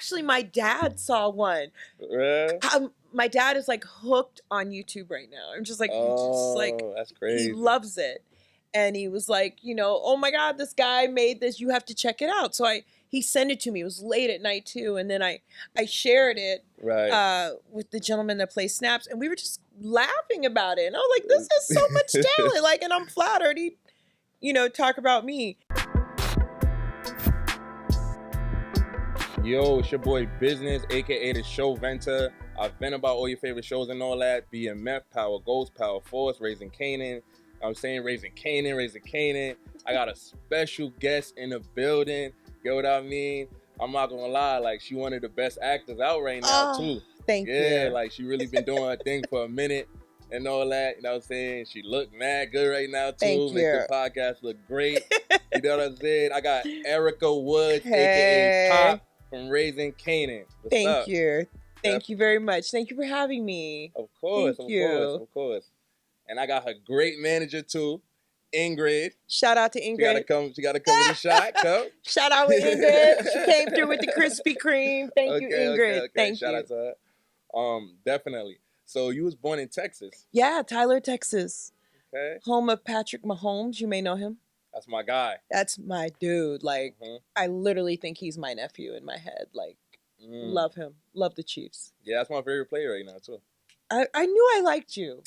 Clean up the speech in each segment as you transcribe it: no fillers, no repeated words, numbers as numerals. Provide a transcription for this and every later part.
Actually, my dad saw one. My dad is like hooked on YouTube right now. I'm just like, that's crazy. He loves it. And he was like, oh my God, this guy made this. You have to check it out. So he sent it to me. It was late at night too. And then I shared it with the gentleman that plays snaps. And we were just laughing about it. And I was like, this is so much talent. Like, and I'm flattered. He, talk about me. Yo, it's your boy Business, aka the Show Venter. I've been about all your favorite shows and all that. BMF, Power Ghost, Power Force, Raising Kanan. Raising Kanan. I got a special guest in the building. You know what I mean? I'm not gonna lie, like she one of the best actors out right now too. Thank you. Yeah, like she really been doing her thing for a minute and all that. You know what I'm saying? She look mad good right now too. Thank Make you. the podcast look great. You know what I'm saying? I got Erica Woods, aka Pop, from Raising Kanan. What's Thank up? you. Thank you very much. Thank you for having me. Of course, Thank you. of course. And I got her great manager too, Ingrid. Shout out to Ingrid. She gotta come with a shot. Come. Shout out with Ingrid. She came through with the Krispy Kreme. Thank you, Ingrid. Okay. Thank Shout you. out to her. Definitely. So you was born in Texas. Yeah, Tyler, Texas. Okay. Home of Patrick Mahomes. You may know him. That's my guy. That's my dude. Like, I literally think he's my nephew in my head. Like, love him. Love the Chiefs. Yeah, that's my favorite player right now too. I knew I liked you.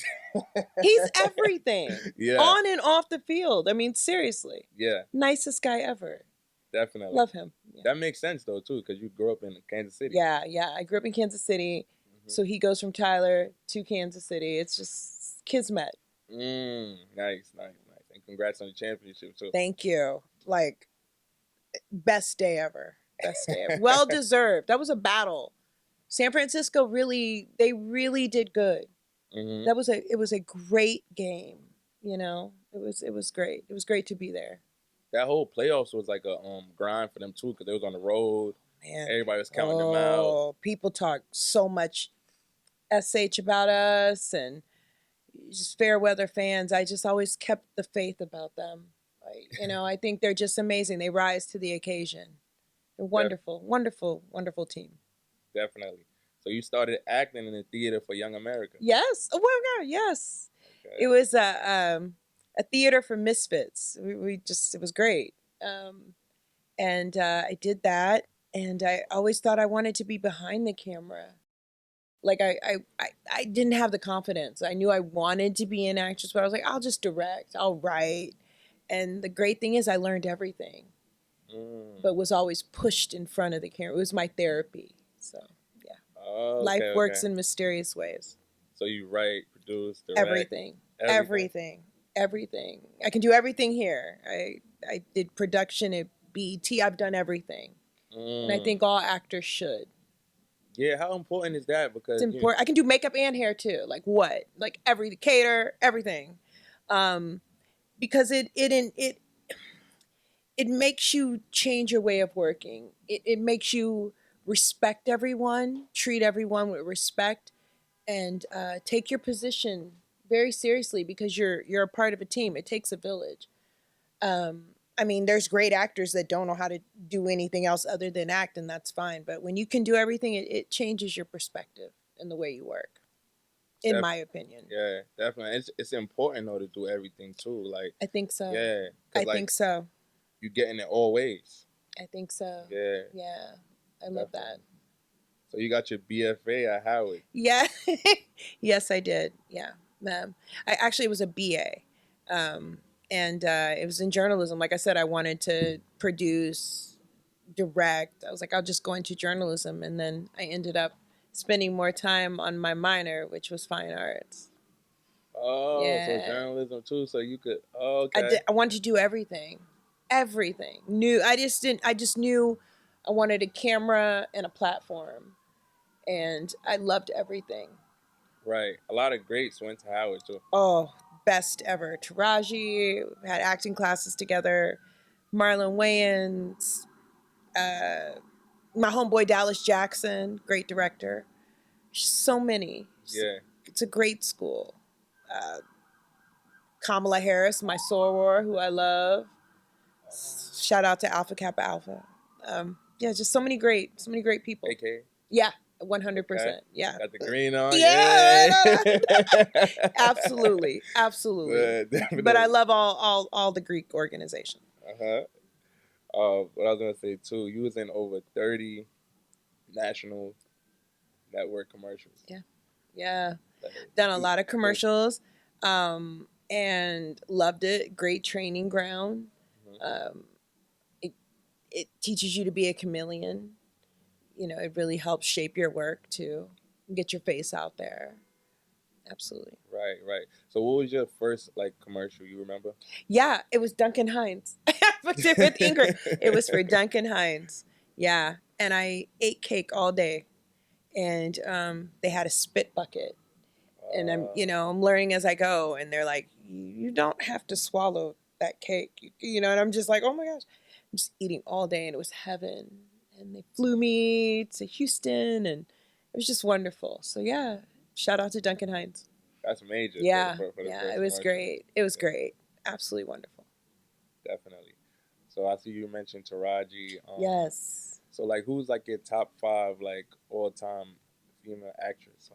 He's everything. Yeah. On and off the field. I mean, seriously. Yeah. Nicest guy ever. Definitely. Love him. Yeah. That makes sense though too, because you grew up in Kansas City. Yeah. I grew up in Kansas City. So he goes from Tyler to Kansas City. It's just kismet. Nice. And congrats on the championship too. Thank you. Like, best day ever. Well deserved. That was a battle. San Francisco they really did good. It was a great game. It was great. It was great to be there. That whole playoffs was like a grind for them too, because they was on the road. Man. Everybody was counting them out. People talk so much SH about us and just fair weather fans. I just always kept the faith about them. I think they're just amazing. They rise to the occasion. They're wonderful, wonderful team. Definitely. So you started acting in the theater for Young America. Yes. Oh my God, yes. Okay. It was a theater for misfits. It was great. And I did that, and I always thought I wanted to be behind the camera. Like I didn't have the confidence. I knew I wanted to be an actress, but I was like, I'll just direct, I'll write. And the great thing is I learned everything, but was always pushed in front of the camera. It was my therapy. So yeah, life works in mysterious ways. So you write, produce, direct. Everything. I can do everything here. I did production at BET. I've done everything. And I think all actors should. Yeah, how important is that? Because it's important. I can do makeup and hair too. Like what? Like cater, everything. Because it makes you change your way of working. It makes you respect everyone, treat everyone with respect, and take your position very seriously, because you're a part of a team. It takes a village. I mean, there's great actors that don't know how to do anything else other than act, and that's fine. But when you can do everything, it changes your perspective and the way you work, in my opinion. Yeah, definitely. It's important, though, to do everything, too. Like, I think so. Yeah. I think so. You getting it all ways. I think so. Yeah. Yeah. I love that. So you got your BFA at Howard. Yeah. Yes, I did. Yeah. It was a BA. And it was in journalism. Like I said, I wanted to produce, direct. I was like, I'll just go into journalism. And then I ended up spending more time on my minor, which was fine arts. Oh, yeah. So journalism too. So you could, okay. I wanted to do everything. I just knew I wanted a camera and a platform. And I loved everything. Right. A lot of greats went to Howard too. Oh, best ever. Taraji, had acting classes together. Marlon Wayans, my homeboy Dallas Jackson, great director. So many. Yeah. It's a great school. Kamala Harris, my soror, who I love. Shout out to Alpha Kappa Alpha. Yeah, just so many great people. AK. Yeah, Okay. 100%. Yeah. Got the green on. Yeah. Yeah. Absolutely. Absolutely. But I love all the Greek organizations. Uh-huh. What I was gonna say too, you was in over 30 national network commercials. Yeah. Yeah. Like, Done a lot of commercials, and loved it. Great training ground. Mhm. Um, it, it teaches you to be a chameleon. You know, it really helps shape your work too. Get your face out there. Absolutely. Right, right. So what was your first like commercial you remember? Yeah, it was Duncan Hines. With Ingrid. It was for Duncan Hines. Yeah. And I ate cake all day. And they had a spit bucket. And I'm learning as I go. And they're like, you don't have to swallow that cake. And I'm just like, oh my gosh. I'm just eating all day. And it was heaven. And they flew me to Houston. And it was just wonderful. So yeah, shout out to Duncan Hines. That's major. Yeah. For the Yeah, first it was commercial. great. It was great. Absolutely wonderful. Definitely. So I see you mentioned Taraji. Yes. So like, who's like your top 5 like all time female actress?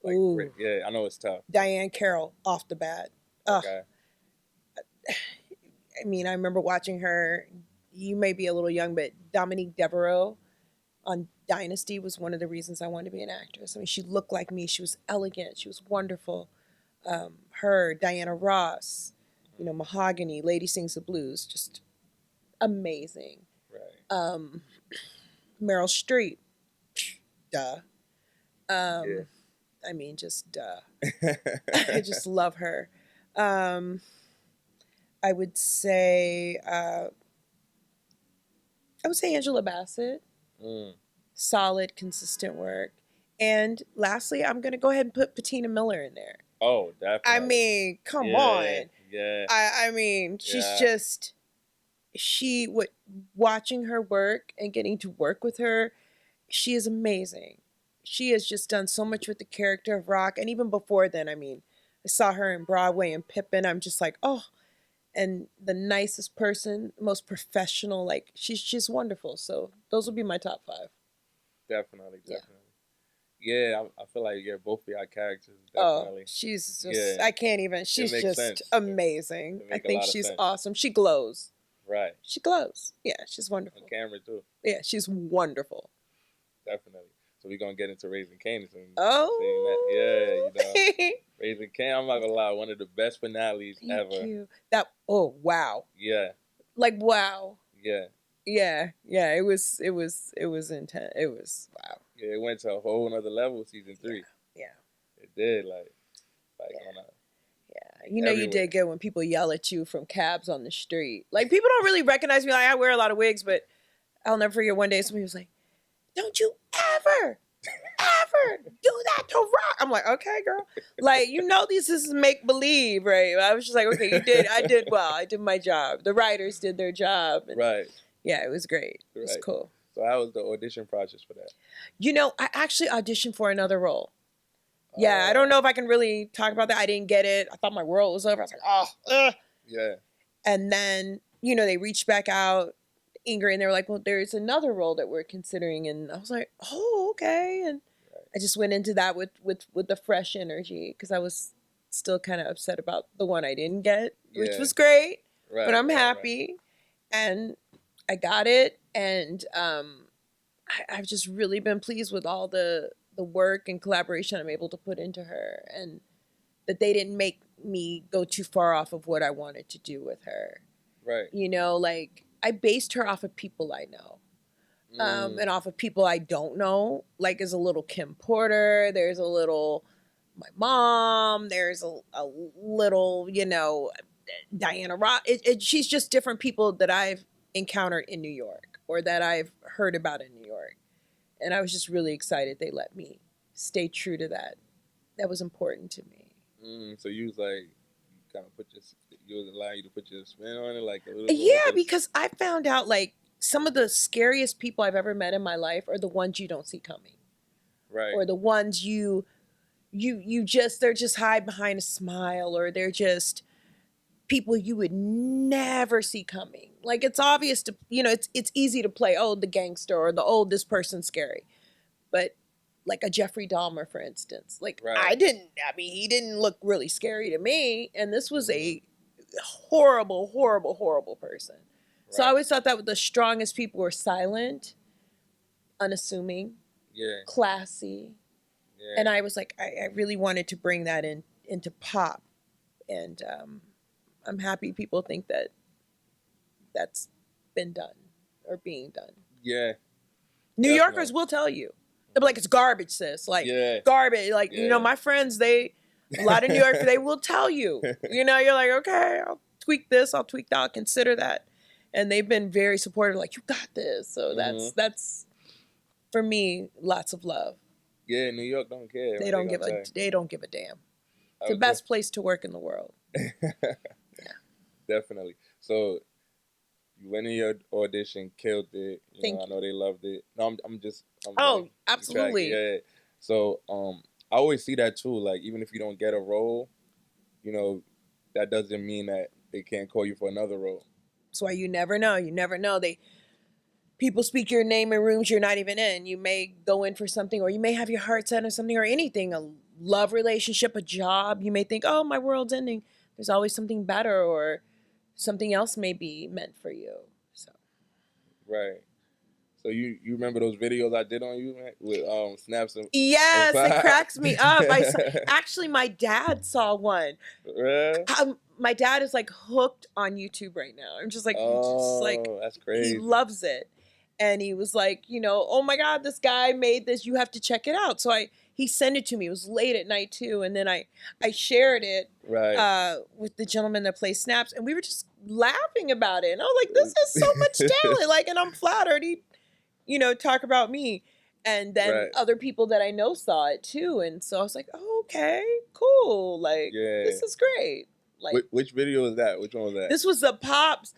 Like Ooh. yeah, I know it's tough. Diane Carroll off the bat. Okay. I mean, I remember watching her. You may be a little young, but Dominique Devereaux on Dynasty was one of the reasons I wanted to be an actress. I mean, she looked like me. She was elegant. She was wonderful. Her, Diana Ross, Mahogany, Lady Sings the Blues, just amazing. Right. Meryl Streep, duh. Yeah. I mean, just duh. I just love her. I would say Angela Bassett. Solid, consistent work. And lastly, I'm gonna go ahead and put Patina Miller in there. Oh, definitely. I mean, come Yeah, on. Yeah. I mean, she's just watching her work and getting to work with her, she is amazing. She has just done so much with the character of Rock, and even before then, I mean, I saw her in Broadway and Pippin. I'm just like, oh, and the nicest person, most professional. Like she's wonderful. So those would be my top 5. Definitely. Yeah. Yeah, I feel like both of y'all characters definitely. Oh, she's just I can't even. She's just sense. amazing. I think she's sense. awesome. She glows. Right. She glows. Yeah, she's wonderful. On camera too. Yeah, she's wonderful. Definitely. So we're gonna get into Raising Kanan soon. Oh, yeah, Raising Kanan. I'm not gonna lie, one of the best finales ever. Thank you. Wow. Yeah. Like wow. Yeah. Yeah. It was intense. It was wow. Yeah, it went to a whole nother level. Season 3. Yeah. It did on a. Yeah, you did good when people yell at you from cabs on the street. Like people don't really recognize me. Like I wear a lot of wigs, but I'll never forget one day somebody was like, "Don't you ever do that to Rock?" I'm like, "Okay, girl." Like this is make believe, right? I was just like, "Okay, you did. I did well. I did my job. The writers did their job." And right. Yeah, it was great. It was cool. So how was the audition process for that? I actually auditioned for another role. Yeah, I don't know if I can really talk about that. I didn't get it. I thought my world was over. I was like, oh, yeah. And then, they reached back out, Ingrid, and they were like, well, there's another role that we're considering. And I was like, oh, okay. And I just went into that with the fresh energy because I was still kind of upset about the one I didn't get, which was great. Right, but I'm happy. Right. And I got it. And I've just really been pleased with all the work and collaboration I'm able to put into her, and that they didn't make me go too far off of what I wanted to do with her. Right. Like I based her off of people I know, and off of people I don't know. Like there's a little Kim Porter, there's a little my mom, there's a little, Diana Ross. She's just different people that I've encountered in New York or that I've heard about in New York. And I was just really excited they let me stay true to that. That was important to me. So you was like, you was allowing you to put your spin on it, like a little. Yeah, because I found out like some of the scariest people I've ever met in my life are the ones you don't see coming, right? Or the ones you they're just hide behind a smile, or they're just people you would never see coming. Like it's obvious to it's easy to play the gangster or this person's scary, but like a Jeffrey Dahmer, for instance, like Right. he didn't look really scary to me, and this was a horrible, horrible, horrible person. So I Right. always thought that the strongest people were silent, unassuming, Yeah. classy, Yeah. and I was like, I really wanted to bring that into pop, and I'm happy people think that that's been done or being done. Yeah. New Definitely. Yorkers will tell you. They'll be like, it's garbage, sis. Like, Yeah. garbage. Like, Yeah. my friends, a lot of New Yorkers, they will tell you. You're like, okay, I'll tweak this, I'll tweak that, I'll consider that. And they've been very supportive, like, you got this. So that's for me, lots of love. Yeah, New York don't care. They don't give a damn. It's the best place to work in the world. Definitely. So you went in your audition, killed it. I know they loved it. No, I'm absolutely. Yeah. So I always see that too. Like even if you don't get a role, that doesn't mean that they can't call you for another role. That's why you never know. You never know. People speak your name in rooms you're not even in. You may go in for something, or you may have your heart set on something, or anything, a love relationship, a job. You may think, oh, my world's ending. There's always something better, or something else may be meant for you. So. Right. So you remember those videos I did on you, man, with snaps and yes, it cracks me up. Actually, my dad saw one. Really? My dad is like hooked on YouTube right now. I'm just like, that's crazy. He loves it. And he was like, oh my God, this guy made this. You have to check it out. So he sent it to me. It was late at night too. And then I shared it with the gentleman that plays snaps. And we were just laughing about it. And I was like, this is so much talent. Like, and I'm flattered. He, talk about me. And then other people that I know saw it too. And so I was like, oh, okay, cool. Like, this is great. Like, which video is that? Which one was that? This was the Pops,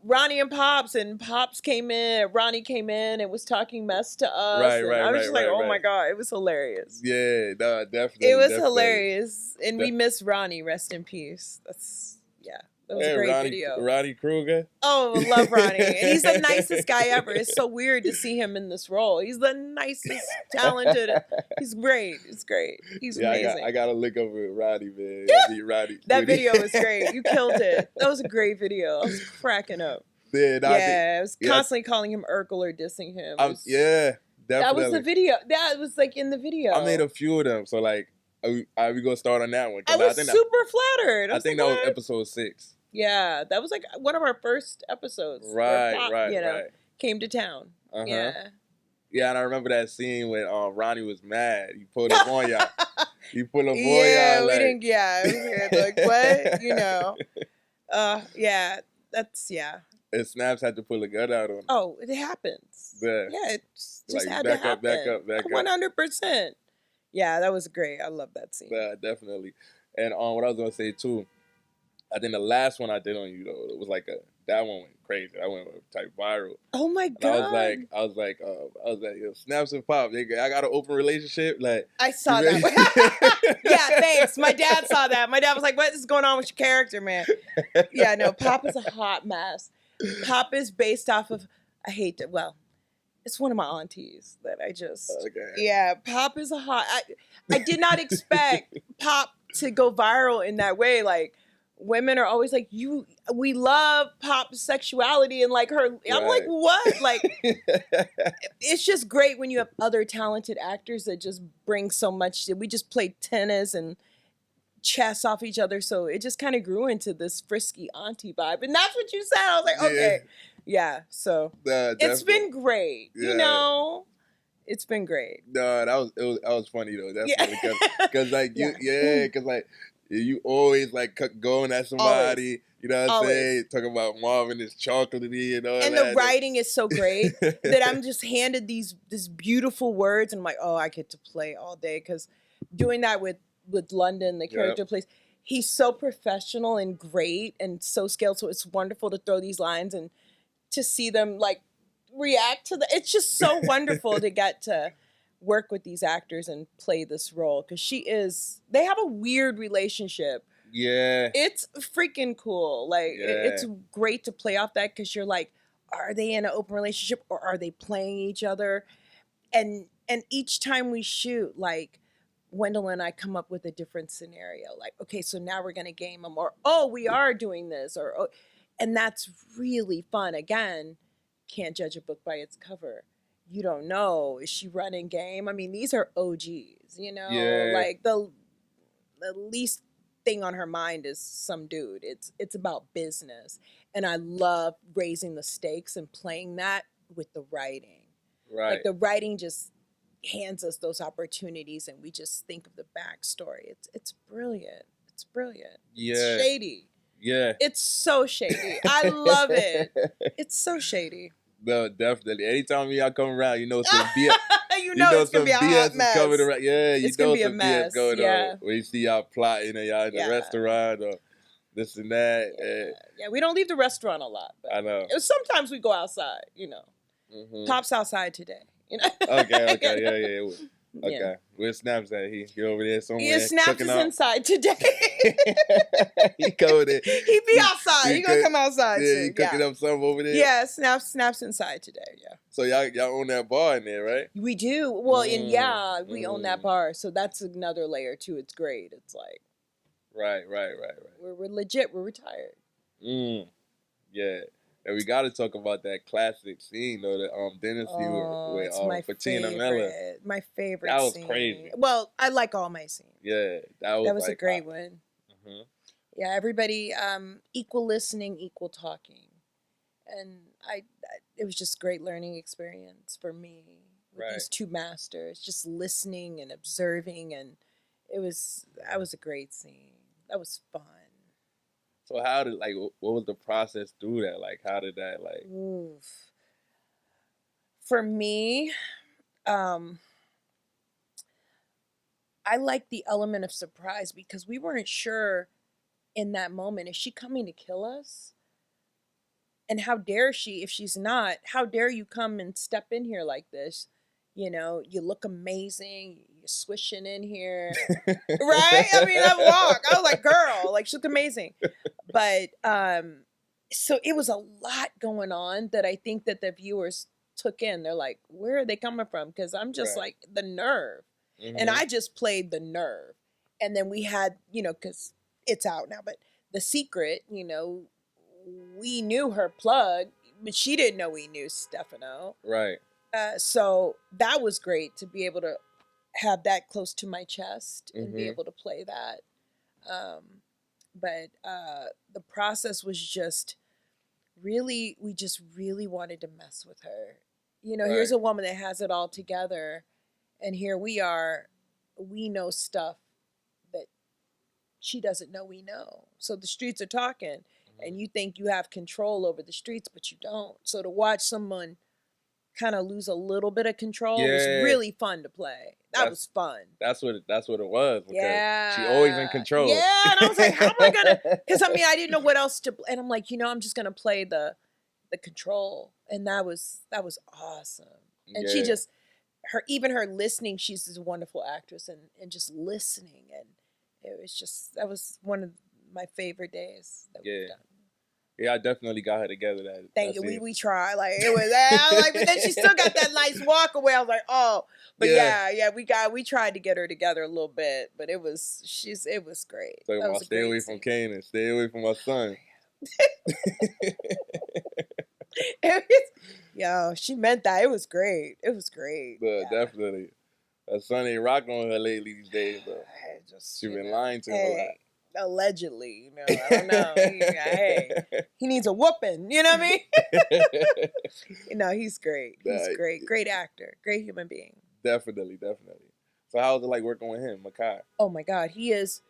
Ronnie and Pops came in. Ronnie came in and was talking mess to us. I was just like, oh my God, it was hilarious. Yeah, no, definitely. It was hilarious. And we miss Ronnie, rest in peace. That was a great video. Ronnie Kruger. Oh, I love Ronnie. And he's the nicest guy ever. It's so weird to see him in this role. He's the nicest, talented. He's great. It's great. He's amazing. I got to link up with Ronnie, man. Ronnie. That video was great. You killed it. That was a great video. I was cracking up. I was constantly calling him Urkel or dissing him. Definitely. That was the video. That was like in the video. I made a few of them. So like, we gonna start on that one. I was super flattered. I think that was episode 6. Yeah, that was like one of our first episodes. Right. Came to town. Yeah. Yeah, and I remember that scene when Ronnie was mad. He pulled up on y'all. He pulled up on y'all. We didn't. Yeah, like what? That's And Snaps had to pull a gun out on him. Oh, it happens. Yeah, it just had to happen. Back up. 100%. Yeah, that was great. I love that scene. Yeah, definitely. And what I was gonna say too, I think the last one I did on you though, it was like that one went crazy. That one went type viral. Oh my God! And I was like, yo, Snaps and Pop, I got an open relationship. Like I saw that. Yeah, thanks. My dad saw that. My dad was like, "What is going on with your character, man?" Yeah, no, Pop is a hot mess. Pop is based off of it's one of my aunties that I just Pop is a hot. I did not expect Pop to go viral in that way. Like, women are always like, we love Pop's sexuality and like her. I'm like, what? Like, it's just great when you have other talented actors that just bring so much. We just played tennis and chess off each other, so it just kind of grew into this frisky auntie vibe. And that's what you said. I was like, okay, yeah. So it's been great. Yeah. It's been great. No, that was funny though. Definitely, because like you always like going at somebody. Always. You know what I'm saying? Talking about Marvin is chocolatey and all that. And the writing is so great that I'm just handed these beautiful words and I'm like, oh, I get to play all day. Because doing that with London, the character plays, he's so professional and great and so skilled. So it's wonderful to throw these lines and to see them like react to it's just so wonderful to get to work with these actors and play this role. Because they have a weird relationship. Yeah. It's freaking cool. Like it's Yeah. great to play off that because you're like, are they in an open relationship or are they playing each other? And each time we shoot, like Wendell and I come up with a different scenario. Like, okay, so now we're gonna game them, or oh, we are doing this, or oh, and that's really fun. Again, can't judge a book by its cover. You don't know, is she running game? I mean, these are OGs, you know, Yeah. like the least thing on her mind is some dude. It's about business, and I love raising the stakes and playing that with the writing. Right. Like the writing just hands us those opportunities, and we just think of the backstory. It's brilliant. It's brilliant. Yeah. It's shady. Yeah. It's so shady. I love it. It's so shady. No, definitely. Anytime y'all come around, you know some BS. You know it's gonna be a hot mess. Coming around. Yeah, you It's know gonna be a some mess. BS going Yeah. on. When you see y'all plotting and y'all in the Yeah. restaurant or this and that. Yeah, we don't leave the restaurant a lot. But I know. sometimes we go outside, you know. Mm-hmm. Tops outside today. You know? Okay, yeah. Okay. Yeah. Where Snaps at? He over there somewhere. Yeah, Snaps is inside today. He covered it. He be outside. He gonna come outside Yeah, soon. he cooking up something over there. Yeah, Snaps inside today. Yeah. So y'all own that bar in there, right? We do. Well, and yeah, we own that Mm. bar, so that's another layer too. It's great. It's like Right. we're legit. We're retired. Yeah. And we got to talk about that classic scene, though, the dinner scene with Fatina Miller. My favorite. That was scene. crazy. Well, I like all my scenes. Yeah, that was like, a great one. Mm-hmm. Yeah, everybody equal listening, equal talking, and it was just great learning experience for me with these two masters, just listening and observing, and that was a great scene. That was fun. So how did what was the process through that? Like how did that Oof. For me, I like the element of surprise because we weren't sure in that moment, is she coming to kill us? And how dare she? If she's not, how dare you come and step in here like this? You know, you look amazing. You're swishing in here, right? I mean, I was like, girl, like she looked amazing. But so it was a lot going on that I think that the viewers took in. They're like, where are they coming from? Because I'm just like the nerve, and I just played the nerve. And then we had, you know, because it's out now, but the secret, you know, we knew her plug, but she didn't know we knew Stefano. Right. So that was great to be able to have that close to my chest and be able to play that. But the process was just really, we just really wanted to mess with her. You know, here's a woman that has it all together, and here we are, we know stuff that she doesn't know we know. So the streets are talking, and you think you have control over the streets, but you don't. So to watch someone kind of lose a little bit of control was really fun to play. That was fun. That's what it was. Because she always in control. Yeah, and I was like, how am I gonna? Because I mean, I didn't know what else to. And I'm like, you know, I'm just gonna play the control, and that was awesome. And she just even her listening. She's this wonderful actress, and just listening, and it was just that was one of my favorite days that we've done. Yeah, I definitely got her together. Thank you. We tried. Like it was. I was like, but then she still got that nice walk away. I was like, oh, but we tried to get her together a little bit, but it was great. So that was stay away from Kanan. Stay away from my son. Yo, she meant that. It was great. It was great. Definitely. Her son ain't rocking on her lately these days, though. She been lying to him a lot. Allegedly, you know, I don't know. He needs a whooping. You know what I mean? You know, he's great. He's great. Great actor. Great human being. Definitely. So how was it like working with him, Makai? Oh my God, he is.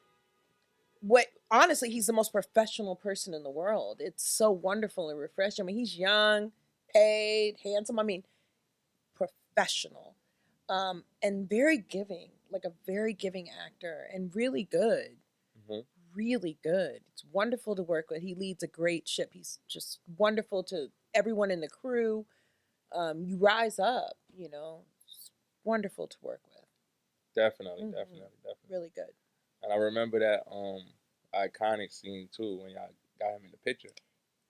Honestly, he's the most professional person in the world. It's so wonderful and refreshing. I mean, he's young, paid, handsome. I mean, professional, and very giving, like a very giving actor, and really good. Really good. It's wonderful to work with. He leads a great ship. He's just wonderful to everyone in the crew. You rise up, you know. It's wonderful to work with. Definitely. Really good. And I remember that iconic scene too when y'all got him in the picture.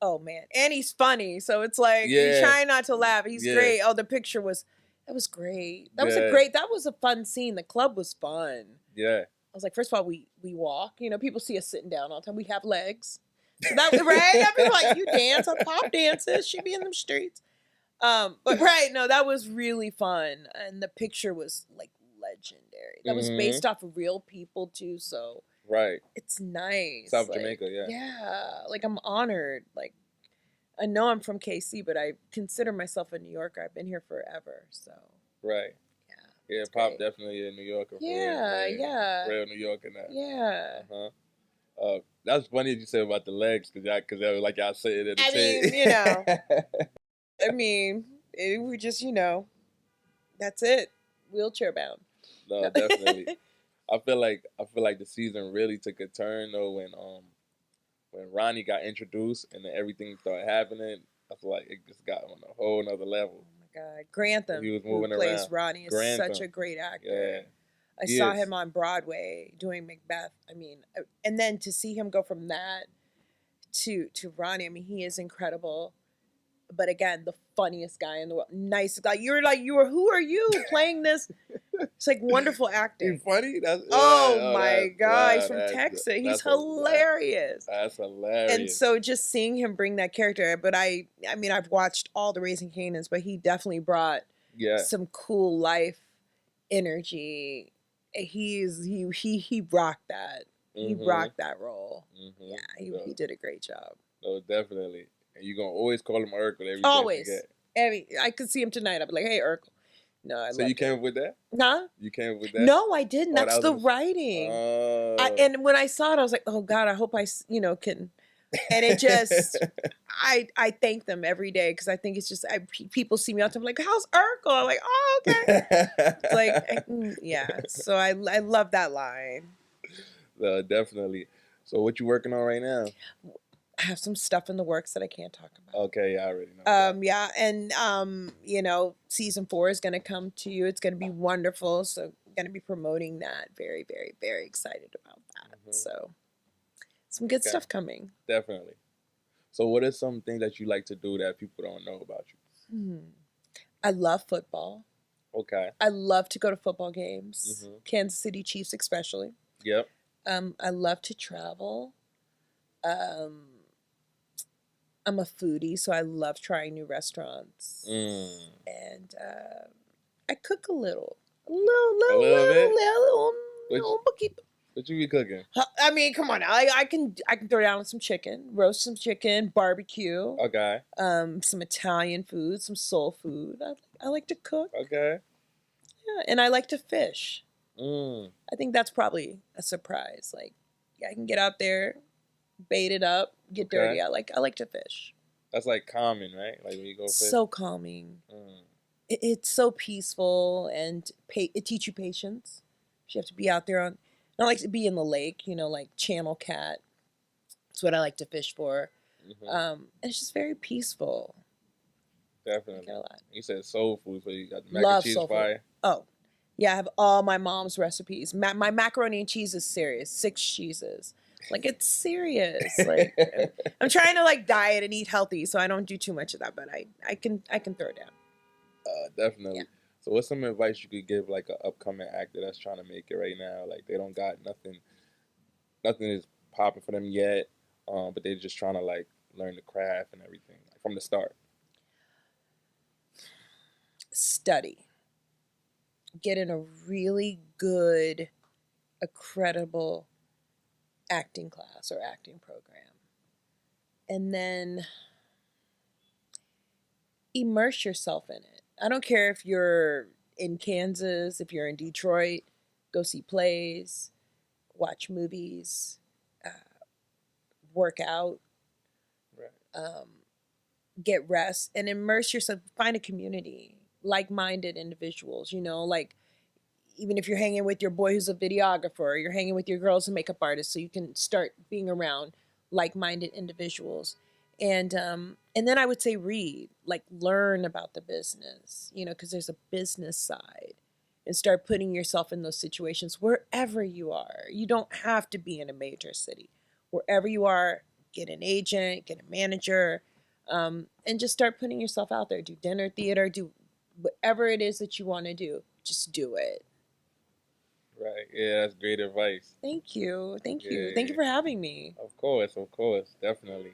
Oh man, and he's funny, so it's like you Yeah, try not to laugh. He's yeah, great. Oh, the picture was that was great. yeah, That was a fun scene. The club was fun. yeah. I was like, first of all, we walk. You know, people see us sitting down all the time. We have legs, so that right. That people like you dance on pop dances. She be in them streets. But right, no, that was really fun, and the picture was like legendary. That was Hmm. based off of real people too, so Right. it's nice. South Like, Jamaica, yeah. yeah, like I'm honored. Like I know I'm from KC, but I consider myself a New Yorker. I've been here forever, so Right. yeah, Yeah, it's Pop great. definitely a New Yorker for real. Yeah, Yeah, yeah, real New Yorker now. yeah. Uh-huh. That's funny you said about the legs, cause that was like y'all sitting at the I mean, I mean, we just, that's it. Wheelchair bound. No, No. definitely. I feel like the season really took a turn though when Ronnie got introduced and then everything started happening. I feel like it just got on a whole nother level. Oh my God. When he Grantham, was who moving plays around. Ronnie, is such Grantham. a great Yeah. actor. I He saw is. him on Broadway doing Macbeth. I mean, and then to see him go from that to Ronnie, I mean, he is incredible. But again, the funniest guy in the world, nicest guy. Who are you playing this? It's like wonderful He acting. funny? That's Oh that's my God, he's wow, from Texas. He's that's hilarious. that's And hilarious. so just seeing him bring that character, but I mean, I've watched all the Raising Canans, but he definitely brought Yeah. some cool life energy. He rocked that. He Mhm. rocked that role. Mhm. Yeah, So, he did a great job. no, definitely. And you gonna always call him Urkel every chance you Always. get. I could see him tonight. I'd be like, hey, Urkel. No, I So you loved came it. up with that? Huh? You came up with that? No, I didn't. Oh, That's that the was writing. oh. And when I saw it, I was like, oh God, I hope can. And it just, I thank them every day because I think it's just people see me out there, I'm like, how's Urkel? I'm like, oh okay. It's like yeah. So I love that line. No, definitely. So what you working on right now? I have some stuff in the works that I can't talk about. Okay, I already know. That. Yeah, and season 4 is gonna come to you. It's gonna be wonderful. So I'm gonna be promoting that. Very, very, very excited about that. Mhm. So some good stuff coming. Definitely. So what are some things that you like to do that people don't know about you? I love football. Okay. I love to go to football games. Mhm. Kansas City Chiefs especially. Yep. I love to travel. I'm a foodie, so I love trying new restaurants. And I cook a little. A little bookkeeper. What you be cooking? I mean, come on. I can throw down some chicken, roast some chicken, barbecue. Okay. Some Italian food, some soul food. I like to cook. Okay. Yeah, and I like to fish. Mm. I think that's probably a surprise. Like, yeah, I can get out there, bait it up, get dirty. I like to fish. That's like calming, right? Like when you go fish. So calming. It's so peaceful, and it teaches you patience. You have to be out there on. I like to be in the lake, like channel cat. That's what I like to fish for. And it's just very peaceful. Definitely. I get a lot. You said soul food, so you got the mac and cheese fire. Food. Oh, yeah, I have all my mom's recipes. My macaroni and cheese is serious. 6 cheeses. Like, it's serious. Like, I'm trying to like diet and eat healthy, so I don't do too much of that. But I can throw it down. Definitely. Yeah. So what's some advice you could give like an upcoming actor that's trying to make it right now? Like they don't got nothing is popping for them yet, but they're just trying to like learn the craft and everything like, from the start. Study. Get in a really good, a credible acting class or acting program. And then immerse yourself in it. I don't care if you're in Kansas, if you're in Detroit, go see plays, watch movies, work out, get rest, and immerse yourself. Find a community, like-minded individuals, like even if you're hanging with your boy who's a videographer, or you're hanging with your girl who's a makeup artist, so you can start being around like-minded individuals. And then I would say read, like learn about the business, because there's a business side, and start putting yourself in those situations wherever you are. You don't have to be in a major city. Wherever you are, get an agent, get a manager, and just start putting yourself out there. Do dinner theater, do whatever it is that you want to do. Just do it. Right. Yeah, that's great advice. Thank you. Thank Yeah, you. Thank you yeah. for having me. Of course, definitely.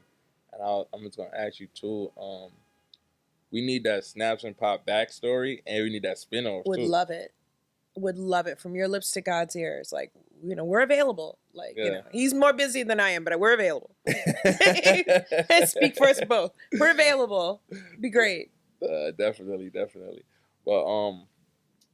And I'm just gonna ask you too. We need that Snaps and Pop backstory, and we need that spinoff Would too. love it. Would love it. From your lips to God's ears. Like, we're available. Like, Yeah. he's more busy than I am, but we're available. Speak for us both. We're available. Be great. Definitely. But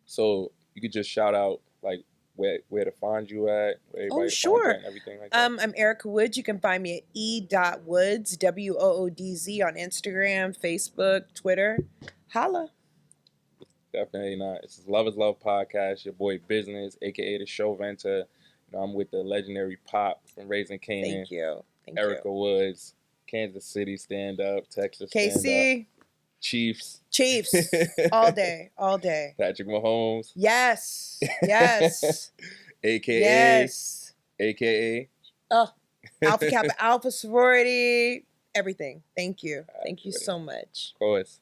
so you could just shout out like where to find you at, where everybody to find you at and everything like that. I'm Erica Woods. You can find me at e.woods, WOODZ, on Instagram, Facebook, Twitter. Holla. Definitely not. It's Love is Love podcast. Your boy Business, aka the Show Venter. You know, I'm with the legendary Pop from Raising Kanan. Thank you. Erica Woods, Kansas City stand up, Texas stand KC. up, Chiefs, all day, all day. Patrick Mahomes. Yes. AKA. AKA. Oh, Alpha Kappa Alpha sorority. Everything. Thank you. Thank you so much. Of course.